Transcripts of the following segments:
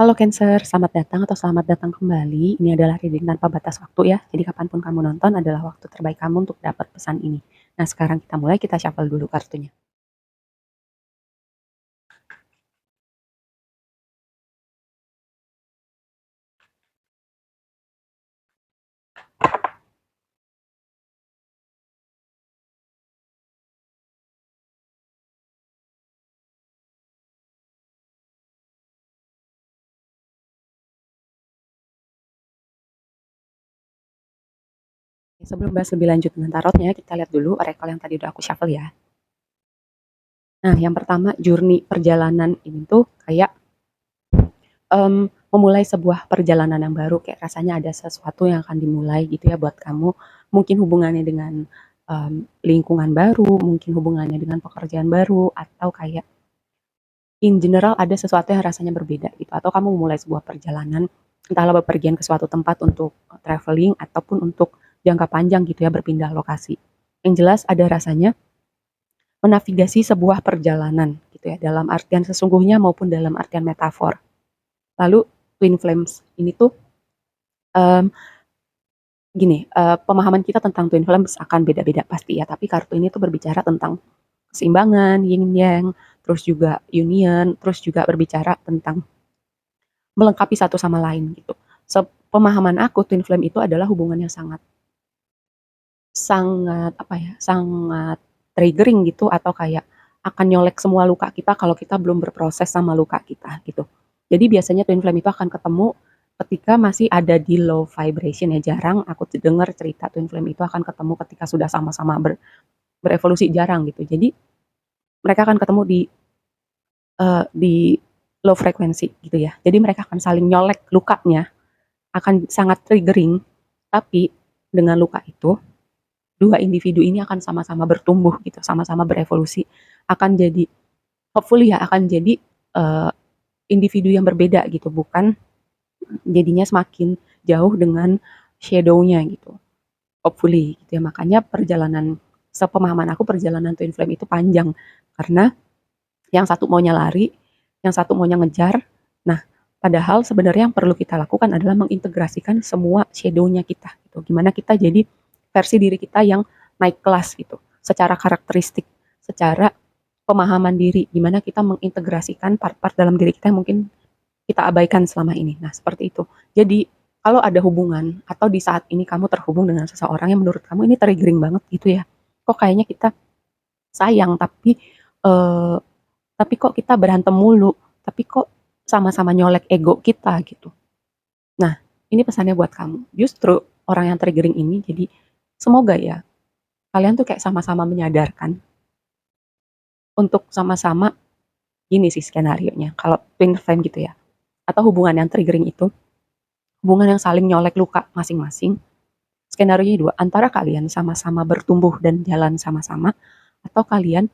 Halo Cancer, selamat datang atau selamat datang kembali. Ini adalah reading tanpa batas waktu ya. Jadi kapanpun kamu nonton adalah waktu terbaik kamu untuk dapat pesan ini. Nah sekarang kita mulai, kita shuffle dulu kartunya. Sebelum bahas lebih lanjut dengan tarotnya, kita lihat dulu oracle yang tadi udah aku shuffle ya. Nah yang pertama, journey, perjalanan ini tuh kayak memulai sebuah perjalanan yang baru. Kayak rasanya ada sesuatu yang akan dimulai gitu ya buat kamu. Mungkin hubungannya dengan lingkungan baru, mungkin hubungannya dengan pekerjaan baru, atau kayak in general ada sesuatu yang rasanya berbeda gitu, atau kamu memulai sebuah perjalanan, entahlah bepergian ke suatu tempat untuk traveling ataupun untuk jangka panjang gitu ya, berpindah lokasi. Yang jelas ada rasanya menavigasi sebuah perjalanan gitu ya, dalam artian sesungguhnya maupun dalam artian metafor. Lalu twin flames ini tuh um, gini, pemahaman kita tentang twin flames akan beda-beda pasti ya, tapi kartu ini tuh berbicara tentang keseimbangan, yin yang, terus juga union, terus juga berbicara tentang melengkapi satu sama lain gitu. Pemahaman aku twin flame itu adalah hubungan yang sangat sangat apa ya, sangat triggering gitu, atau kayak akan nyolek semua luka kita kalau kita belum berproses sama luka kita gitu. Jadi biasanya twin flame itu akan ketemu ketika masih ada di low vibration ya. Jarang aku dengar cerita twin flame itu akan ketemu ketika sudah sama-sama berevolusi, jarang gitu. Jadi mereka akan ketemu di low frequency gitu ya. Jadi mereka akan saling nyolek lukanya, akan sangat triggering, tapi dengan luka itu, dua individu ini akan sama-sama bertumbuh gitu, sama-sama berevolusi, akan jadi, hopefully ya, akan jadi uh, individu yang berbeda gitu, bukan jadinya semakin jauh dengan shadow-nya gitu, hopefully gitu ya. Makanya perjalanan, sepemahaman aku, perjalanan twin flame itu panjang, karena yang satu maunya lari, yang satu maunya ngejar. Nah, padahal sebenarnya yang perlu kita lakukan adalah mengintegrasikan semua shadow-nya kita gitu. Gimana kita jadi versi diri kita yang naik kelas gitu, secara karakteristik, secara pemahaman diri, gimana kita mengintegrasikan part-part dalam diri kita yang mungkin kita abaikan selama ini. Nah, seperti itu. Jadi, kalau ada hubungan atau di saat ini kamu terhubung dengan seseorang yang menurut kamu ini triggering banget gitu ya. Kok kayaknya kita sayang, eh, tapi kok kita berantem mulu, tapi kok sama-sama nyolek ego kita gitu. Nah, ini pesannya buat kamu. Justru orang yang triggering ini, jadi semoga ya kalian tuh kayak sama-sama menyadarkan untuk sama-sama, gini sih skenario-nya. Kalau twin flame gitu ya, atau hubungan yang triggering itu, hubungan yang saling nyolek luka masing-masing. Skenario-nya dua, antara kalian sama-sama bertumbuh dan jalan sama-sama, atau kalian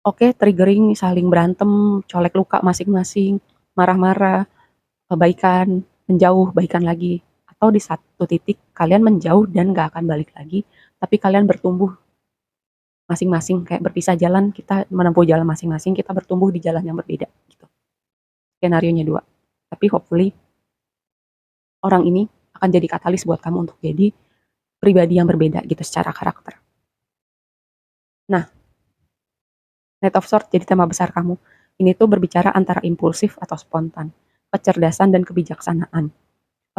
oke, triggering, saling berantem, colek luka masing-masing, marah-marah, baikan, menjauh, baikan lagi. Atau di satu titik kalian menjauh dan gak akan balik lagi, tapi kalian bertumbuh masing-masing, kayak berpisah jalan, kita menempuh jalan masing-masing, kita bertumbuh di jalan yang berbeda gitu. Skenario-nya dua. Tapi hopefully orang ini akan jadi katalis buat kamu untuk jadi pribadi yang berbeda gitu secara karakter. Nah, Knight of Swords jadi tema besar kamu. Ini tuh berbicara antara impulsif atau spontan, kecerdasan dan kebijaksanaan,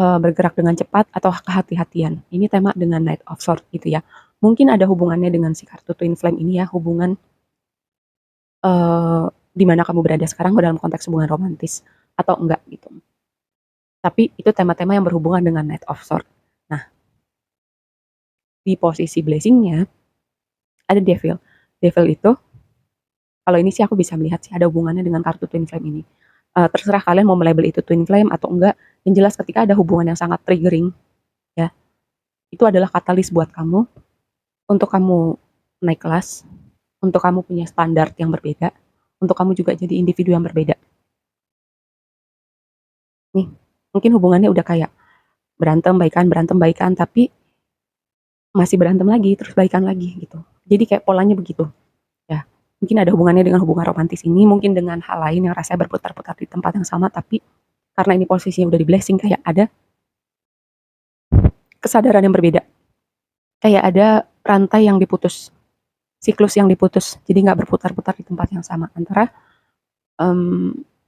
bergerak dengan cepat atau kehati-hatian. Ini tema dengan Knight of Swords gitu ya. Mungkin ada hubungannya dengan si kartu Twin Flame ini ya, hubungan di mana kamu berada sekarang dalam konteks hubungan romantis atau enggak gitu. Tapi itu tema-tema yang berhubungan dengan Knight of Swords. Nah, di posisi blessingnya ada Devil. Devil itu, kalau ini sih aku bisa melihat sih ada hubungannya dengan kartu Twin Flame ini. Terserah kalian mau melabel itu Twin Flame atau enggak. Yang jelas ketika ada hubungan yang sangat triggering, ya, itu adalah katalis buat kamu, untuk kamu naik kelas, untuk kamu punya standar yang berbeda, untuk kamu juga jadi individu yang berbeda. Nih, mungkin hubungannya udah kayak berantem baikan, tapi masih berantem lagi, terus baikan lagi gitu. Jadi kayak polanya begitu. Ya, mungkin ada hubungannya dengan hubungan romantis ini, mungkin dengan hal lain yang rasanya berputar-putar di tempat yang sama, tapi karena ini posisinya udah di-blessing, kayak ada kesadaran yang berbeda. Kayak ada rantai yang diputus, siklus yang diputus. Jadi nggak berputar-putar di tempat yang sama. Antara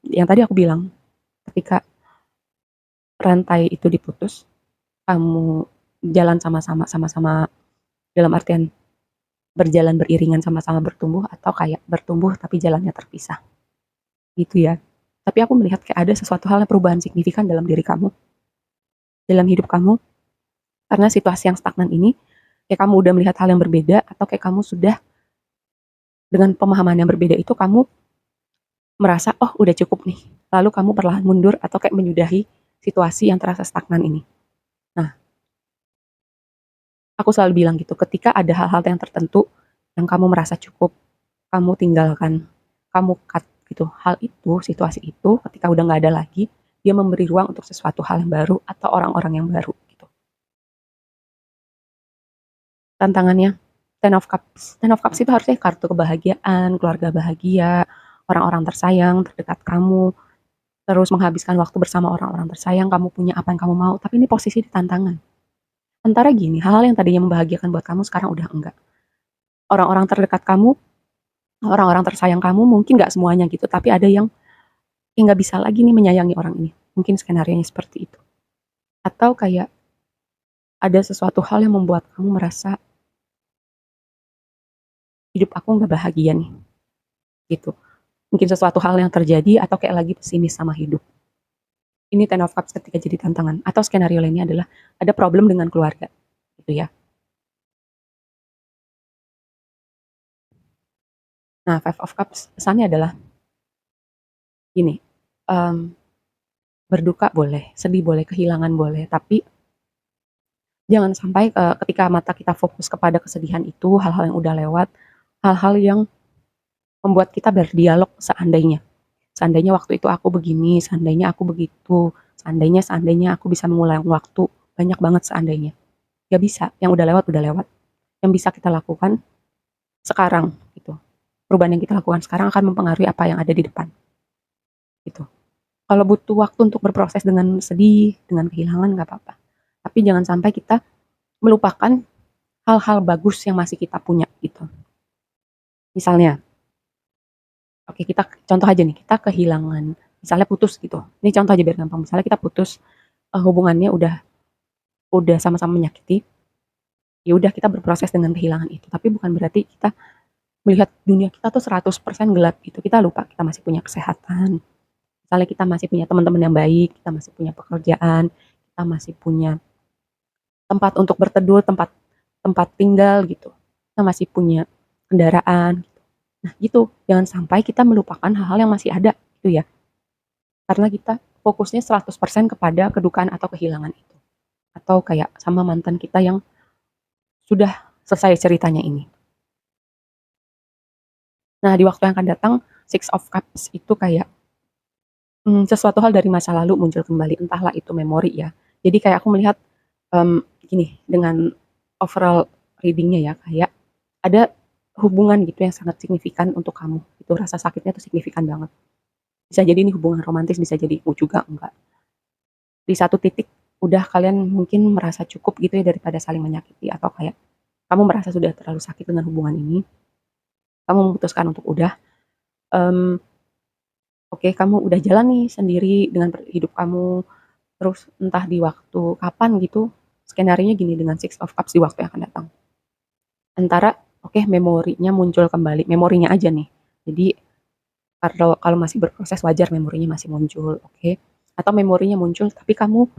yang tadi aku bilang, ketika rantai itu diputus, kamu jalan sama-sama dalam artian berjalan beriringan sama-sama bertumbuh, atau kayak bertumbuh tapi jalannya terpisah. Gitu ya. Tapi aku melihat kayak ada sesuatu hal yang perubahan signifikan dalam diri kamu, dalam hidup kamu, karena situasi yang stagnan ini, kayak kamu udah melihat hal yang berbeda, atau kayak kamu sudah dengan pemahaman yang berbeda itu, kamu merasa, oh udah cukup nih. Lalu kamu perlahan mundur atau kayak menyudahi situasi yang terasa stagnan ini. Nah, aku selalu bilang gitu, ketika ada hal-hal yang tertentu yang kamu merasa cukup, kamu tinggalkan, kamu cut gitu. Hal itu, situasi itu, ketika udah nggak ada lagi, dia memberi ruang untuk sesuatu hal yang baru atau orang-orang yang baru gitu. Tantangannya, Ten of Cups. Ten of Cups itu harusnya kartu kebahagiaan, keluarga bahagia, orang-orang tersayang, terdekat kamu, terus menghabiskan waktu bersama orang-orang tersayang, kamu punya apa yang kamu mau, tapi ini posisi di tantangan. Antara gini, hal-hal yang tadinya membahagiakan buat kamu sekarang udah enggak. Orang-orang terdekat kamu, orang-orang tersayang kamu mungkin nggak semuanya gitu, tapi ada yang nggak bisa lagi nih menyayangi orang ini. Mungkin skenario-nya seperti itu. Atau kayak ada sesuatu hal yang membuat kamu merasa hidup aku nggak bahagia nih, gitu. Mungkin sesuatu hal yang terjadi atau kayak lagi pesimis sama hidup. Ini Ten of Cups ketika jadi tantangan. Atau skenario lainnya adalah ada problem dengan keluarga, gitu ya. Nah, Five of Cups pesannya adalah gini, um, berduka boleh, sedih boleh, kehilangan boleh, tapi jangan sampai ketika mata kita fokus kepada kesedihan itu, hal-hal yang udah lewat, hal-hal yang membuat kita berdialog seandainya. Seandainya waktu itu aku begini, seandainya aku begitu, seandainya aku bisa mengulang waktu, banyak banget seandainya. Gak bisa, yang udah lewat udah lewat. Yang bisa kita lakukan sekarang gitu. Perubahan yang kita lakukan sekarang akan mempengaruhi apa yang ada di depan. Gitu. Kalau butuh waktu untuk berproses dengan sedih, dengan kehilangan nggak apa-apa. Tapi jangan sampai kita melupakan hal-hal bagus yang masih kita punya gitu. Misalnya, oke kita contoh aja nih, kita kehilangan, misalnya putus gitu. Ini contoh aja biar gampang. Misalnya kita putus, hubungannya udah sama-sama menyakiti, ya udah kita berproses dengan kehilangan itu. Tapi bukan berarti kita melihat dunia kita tuh 100% gelap gitu. Kita lupa kita masih punya kesehatan. Misalnya kita masih punya teman-teman yang baik, kita masih punya pekerjaan, kita masih punya tempat untuk berteduh, tempat tempat tinggal gitu. Kita masih punya kendaraan. Nah, gitu. Jangan sampai kita melupakan hal-hal yang masih ada gitu ya. Karena kita fokusnya 100% kepada kedukaan atau kehilangan itu. Atau kayak sama mantan kita yang sudah selesai ceritanya ini. Nah, di waktu yang akan datang, Six of Cups itu kayak sesuatu hal dari masa lalu muncul kembali, entahlah itu memori ya. Jadi kayak aku melihat gini, dengan overall readingnya ya, kayak ada hubungan gitu yang sangat signifikan untuk kamu. Itu rasa sakitnya tuh signifikan banget. Bisa jadi ini hubungan romantis, bisa jadi juga enggak. Di satu titik udah kalian mungkin merasa cukup gitu ya daripada saling menyakiti, atau kayak kamu merasa sudah terlalu sakit dengan hubungan ini, kamu memutuskan untuk udah, mmm, oke kamu udah jalan nih sendiri dengan hidup kamu, terus entah di waktu kapan gitu, skenarionya gini dengan Six of Cups di waktu yang akan datang. Antara oke memorinya muncul kembali, memorinya aja nih. Jadi kalau kalau masih berproses wajar memorinya masih muncul, oke. Atau memorinya muncul tapi kamu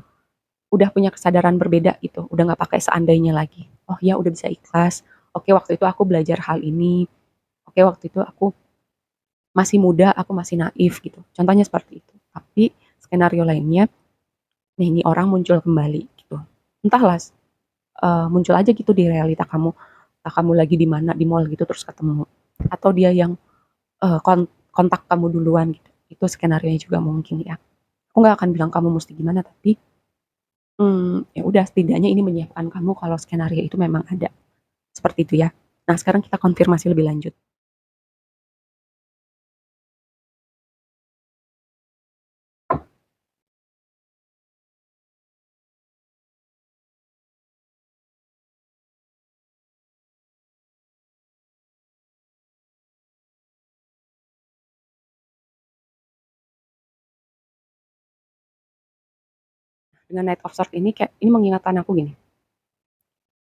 udah punya kesadaran berbeda gitu, udah nggak pakai seandainya lagi. Oh ya udah bisa ikhlas, oke waktu itu aku belajar hal ini, oke waktu itu aku masih muda, aku masih naif gitu. Contohnya seperti itu. Tapi skenario lainnya, nih ini orang muncul kembali gitu. Entahlah, muncul aja gitu di realita kamu. Entah kamu lagi di mana, di mall gitu terus ketemu. Atau dia yang kontak kamu duluan gitu. Itu skenario nya juga mungkin ya. Aku nggak akan bilang kamu mesti gimana, tapi ya udah setidaknya ini menyiapkan kamu kalau skenario itu memang ada. Seperti itu ya. Nah, sekarang kita konfirmasi lebih lanjut. Dengan Knight of Swords ini kayak ini mengingatkan aku gini,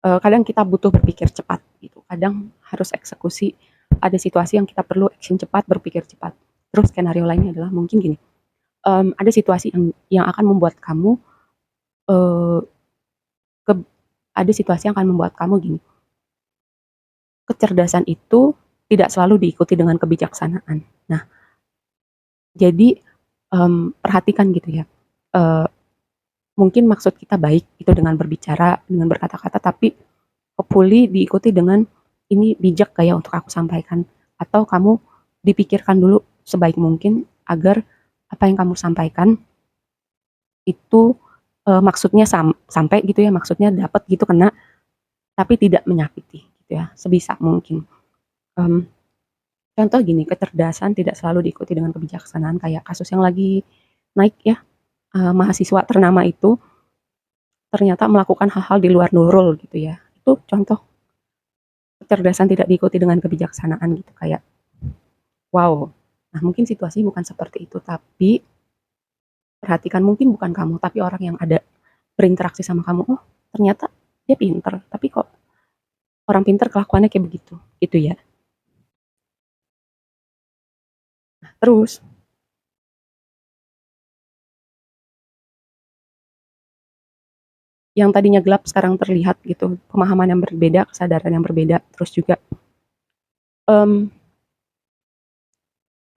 kadang kita butuh berpikir cepat gitu, kadang harus eksekusi, ada situasi yang kita perlu action cepat, berpikir cepat. Terus skenario lainnya adalah mungkin gini, ada situasi yang akan membuat kamu, eee, ke ada situasi yang akan membuat kamu gini, kecerdasan itu tidak selalu diikuti dengan kebijaksanaan. Nah, jadi, perhatikan gitu ya, eee, mungkin maksud kita baik itu dengan berbicara, dengan berkata-kata, tapi hopefully diikuti dengan, "Ini bijak gak ya untuk aku sampaikan?" Atau kamu dipikirkan dulu sebaik mungkin agar apa yang kamu sampaikan itu, maksudnya sampai gitu ya, maksudnya dapat gitu, kena, tapi tidak menyakiti gitu ya, sebisa mungkin. Mmm, Contoh gini, kecerdasan tidak selalu diikuti dengan kebijaksanaan, kayak kasus yang lagi naik ya, mahasiswa ternama itu ternyata melakukan hal-hal di luar nurul gitu ya. Itu contoh kecerdasan tidak diikuti dengan kebijaksanaan gitu, kayak wow. Nah, mungkin situasi bukan seperti itu, tapi perhatikan mungkin bukan kamu, tapi orang yang ada berinteraksi sama kamu, oh ternyata dia pinter, tapi kok orang pinter kelakuannya kayak begitu, gitu ya. Nah, terus yang tadinya gelap sekarang terlihat gitu, pemahaman yang berbeda, kesadaran yang berbeda, terus juga um,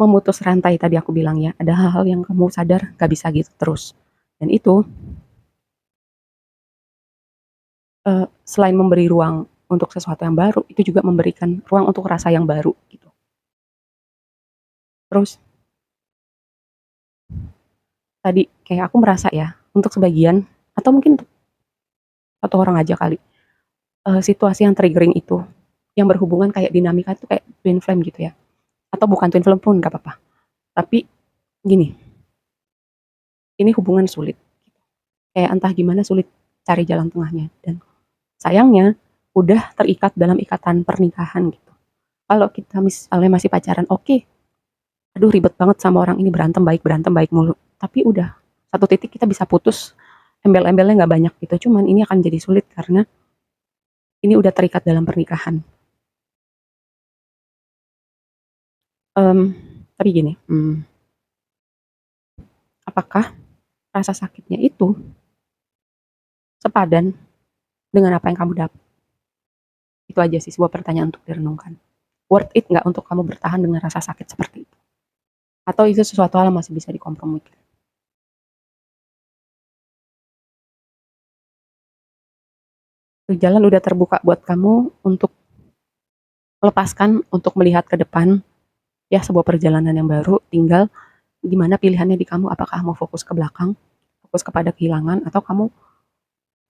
memutus rantai tadi aku bilang ya, ada hal-hal yang kamu sadar gak bisa gitu terus. Dan itu selain memberi ruang untuk sesuatu yang baru, itu juga memberikan ruang untuk rasa yang baru gitu. Terus tadi kayak aku merasa ya, untuk sebagian atau mungkin satu orang aja kali, situasi yang triggering itu, yang berhubungan kayak dinamika itu kayak twin flame gitu ya, atau bukan twin flame pun nggak apa-apa. Tapi gini, ini hubungan sulit, kayak entah gimana sulit cari jalan tengahnya, dan sayangnya udah terikat dalam ikatan pernikahan gitu. Kalau kita misalnya masih pacaran, oke, aduh ribet banget sama orang ini, berantem baik mulu. Tapi udah satu titik kita bisa putus, embel-embelnya nggak banyak gitu. Cuman ini akan jadi sulit karena ini udah terikat dalam pernikahan. Mmm, tapi gini, apakah rasa sakitnya itu sepadan dengan apa yang kamu dapat? Itu aja sih sebuah pertanyaan untuk direnungkan. Worth it nggak untuk kamu bertahan dengan rasa sakit seperti itu? Atau itu sesuatu hal yang masih bisa dikompromikan? Jalan udah terbuka buat kamu untuk melepaskan, untuk melihat ke depan, ya sebuah perjalanan yang baru, tinggal gimana pilihannya di kamu, apakah mau fokus ke belakang, fokus kepada kehilangan, atau kamu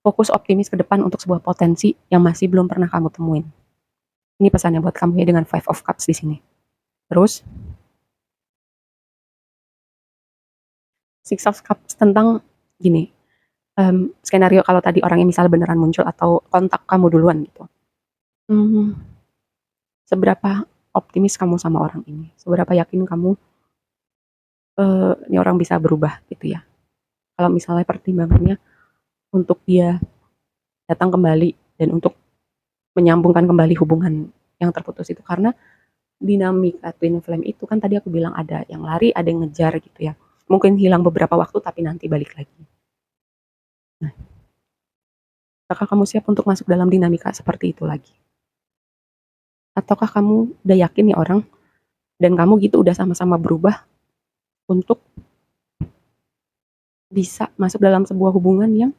fokus optimis ke depan untuk sebuah potensi yang masih belum pernah kamu temuin. Ini pesannya buat kamu ya dengan Five of Cups di sini. Terus Six of Cups tentang gini, skenario kalau tadi orangnya misalnya beneran muncul atau kontak kamu duluan gitu. Hmm, Seberapa optimis kamu sama orang ini? Seberapa yakin kamu ini orang bisa berubah gitu ya? Kalau misalnya pertimbangannya untuk dia datang kembali dan untuk menyambungkan kembali hubungan yang terputus itu, karena dinamika twin flame itu kan tadi aku bilang ada yang lari, ada yang ngejar gitu ya. Mungkin hilang beberapa waktu tapi nanti balik lagi. Nah, apakah kamu siap untuk masuk dalam dinamika seperti itu lagi? Ataukah kamu udah yakin nih orang dan kamu gitu udah sama-sama berubah untuk bisa masuk dalam sebuah hubungan yang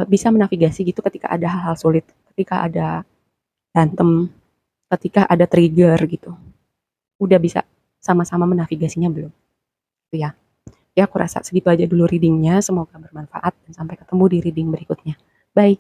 bisa menavigasi gitu ketika ada hal-hal sulit, ketika ada berantem, ketika ada trigger gitu. Udah bisa sama-sama menavigasinya belum? Gitu ya. Ya aku rasa segitu aja dulu readingnya, semoga bermanfaat dan sampai ketemu di reading berikutnya. Bye.